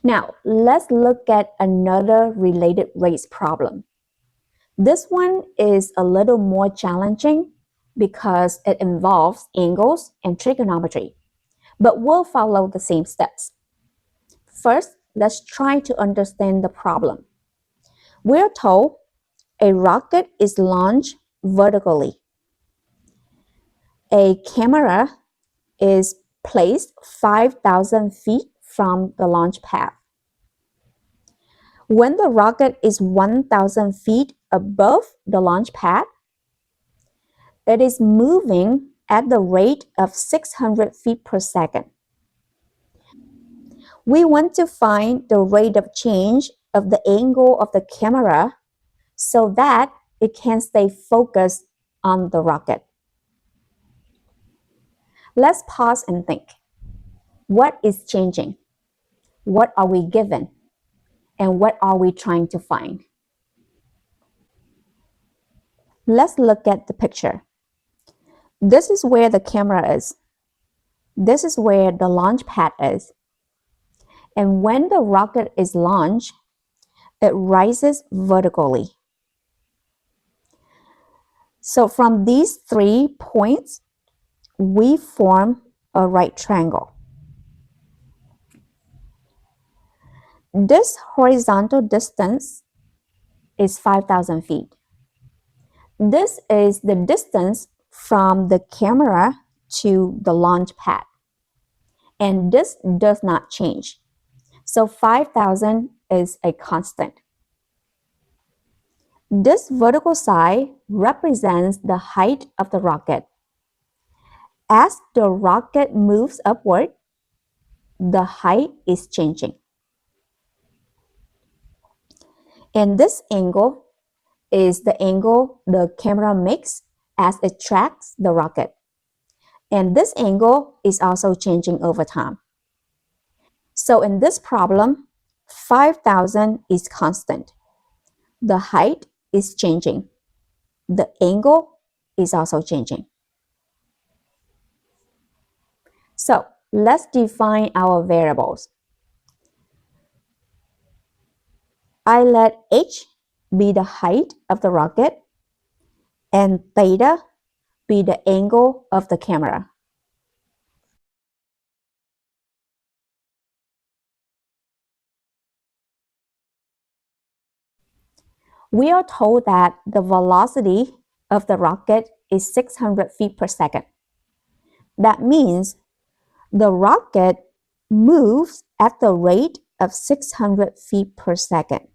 Now, let's look at another related rates problem. This one is a little more challenging because it involves angles and trigonometry, but we'll follow the same steps. First, let's try to understand the problem. We're told a rocket is launched vertically. A camera is placed 5,000 feet from the launch pad. When the rocket is 1,000 feet above the launch pad, it is moving at the rate of 600 feet per second. We want to find the rate of change of the angle of the camera so that it can stay focused on the rocket. Let's pause and think. What is changing? What are we given? And what are we trying to find? Let's look at the picture. This is where the camera is. This is where the launch pad is. And when the rocket is launched, it rises vertically. So from these 3 points, we form a right triangle. This horizontal distance is 5,000 feet. This is the distance from the camera to the launch pad. And this does not change. So 5,000 is a constant. This vertical side represents the height of the rocket. As the rocket moves upward, the height is changing. And this angle is the angle the camera makes as it tracks the rocket. And this angle is also changing over time. So in this problem, 5,000 is constant. The height is changing. The angle is also changing. So let's define our variables. I let h be the height of the rocket and theta be the angle of the camera. We are told that the velocity of the rocket is 600 feet per second. That means the rocket moves at the rate of 600 feet per second,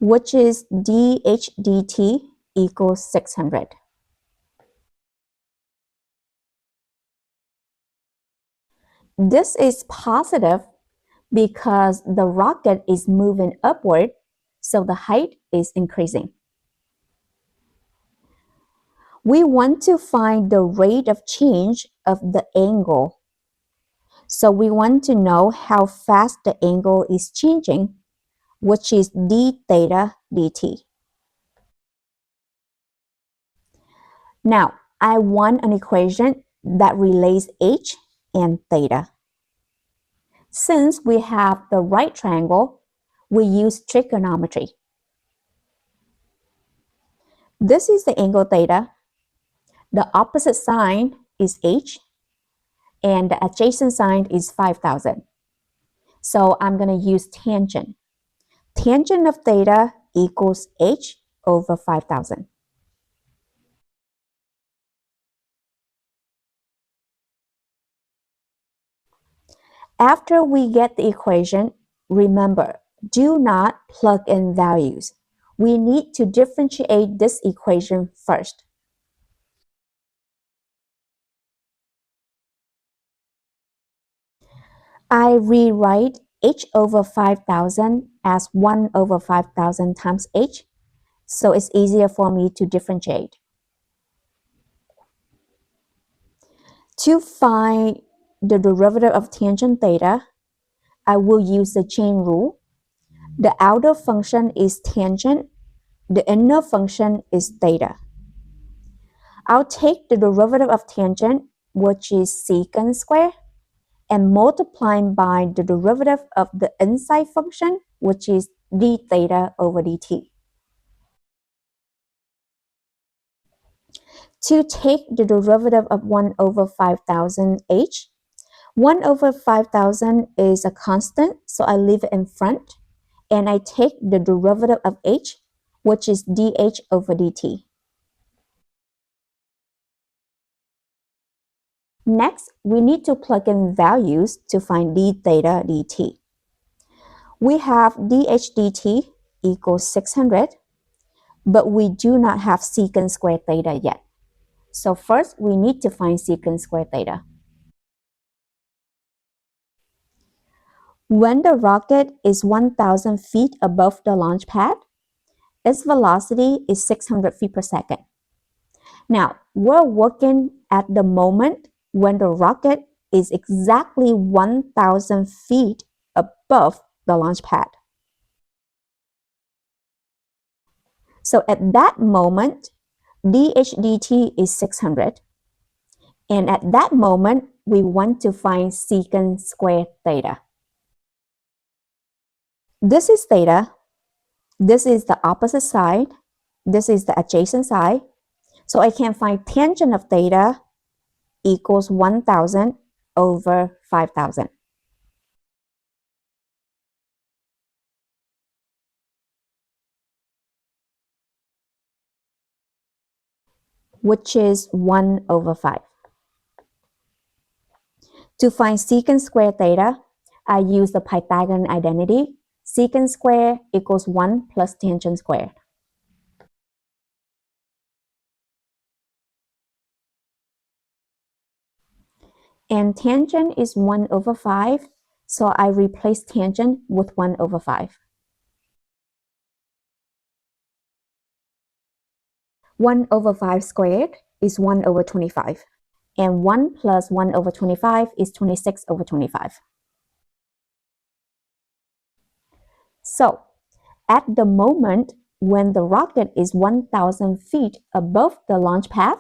which is dh dt equals 600. This is positive because the rocket is moving upward, so the height is increasing. We want to find the rate of change of the angle. So we want to know how fast the angle is changing, which is d theta dt. Now, I want an equation that relates h and theta. Since we have the right triangle, we use trigonometry. This is the angle theta. The opposite sign is h, and the adjacent side is 5,000. So I'm going to use tangent. Tangent of theta equals h over 5,000. After we get the equation, remember, do not plug in values. We need to differentiate this equation first. I rewrite h over 5,000 as 1 over 5,000 times h, so it's easier for me to differentiate. To find the derivative of tangent theta, I will use the chain rule. The outer function is tangent, the inner function is theta. I'll take the derivative of tangent, which is secant squared, and multiplying by the derivative of the inside function, which is d theta over dt. To take the derivative of 1 over 5,000 h, 1 over 5,000 is a constant, so I leave it in front, and I take the derivative of h, which is dh over dt. Next, we need to plug in values to find d theta dt. We have dh dt equals 600, but we do not have secant squared theta yet. So first, we need to find secant squared theta. When the rocket is 1,000 feet above the launch pad, its velocity is 600 feet per second. Now, we're working at the moment when the rocket is exactly 1,000 feet above the launch pad. So at that moment, dH dt is 600. And at that moment, we want to find secant squared theta. This is theta. This is the opposite side. This is the adjacent side. So I can find tangent of theta equals 1,000 over 5,000. Which is 1 over 5. To find secant squared theta, I use the Pythagorean identity. Secant squared equals 1 plus tangent squared. And tangent is 1 over 5, so I replace tangent with 1 over 5. 1 over 5 squared is 1 over 25. And 1 plus 1 over 25 is 26 over 25. So, at the moment when the rocket is 1,000 feet above the launch pad,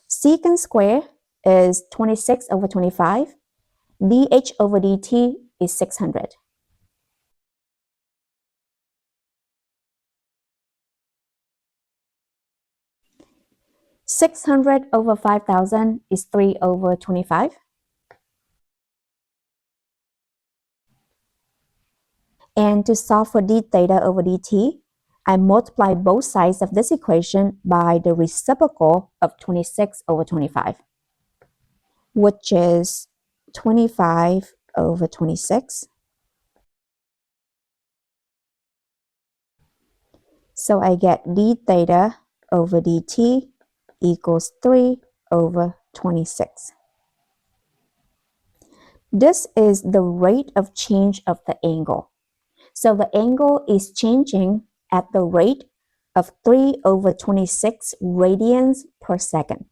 secant squared is 26 over 25. dH over dt is 600. (600 over 5,000 is 3 over 25. And to solve for d theta over dt, I multiply both sides of this equation by the reciprocal of 26 over 25, which is 25 over 26. So I get d theta over dt equals 3 over 26. This is the rate of change of the angle. So the angle is changing at the rate of 3 over 26 radians per second.